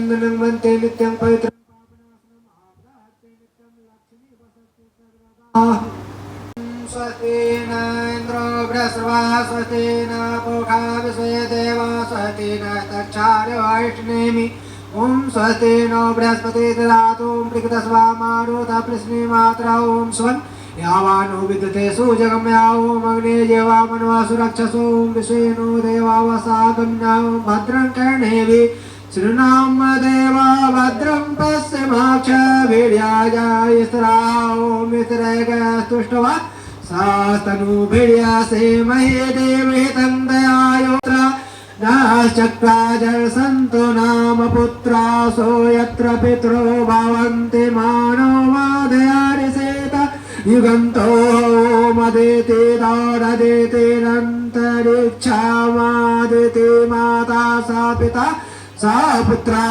चंदनं वन्ते नित्यं पवित्रं स्वस्ति न इन्द्रो बृहस्पतिर्वा स्वस्ति न पूषा विश्वदेवा स्वस्ति न तक्षार्यवायुष्नेमि ओम स्वस्ति नो बृहस्पति ददातु मृगतस्वा मारुता पृश्नि मात्रा ओम स्वं यावानो विद्युते सुजगम ओम अग्ने जेवा मनवा सुरक्षसो ओम विश्वेनो देवावसागम्या ओम भद्रं कर्णेभि श्रीनाम देवा भद्रं पश्यमाक्षभिर्याजायस्रा ओम इतरेकस्तुष्टवा सास्तनुभीर्या सेमहे देवे तन्दयायोत्रा नाश्चक्राजर सन्तो नाम पुत्रासो यत्र पितरो भवन्ति मानो मादयारिसेत युगन्तो मदेते दारदेते नन्तरिक्षामादिते माता सा पिता सा पुत्रा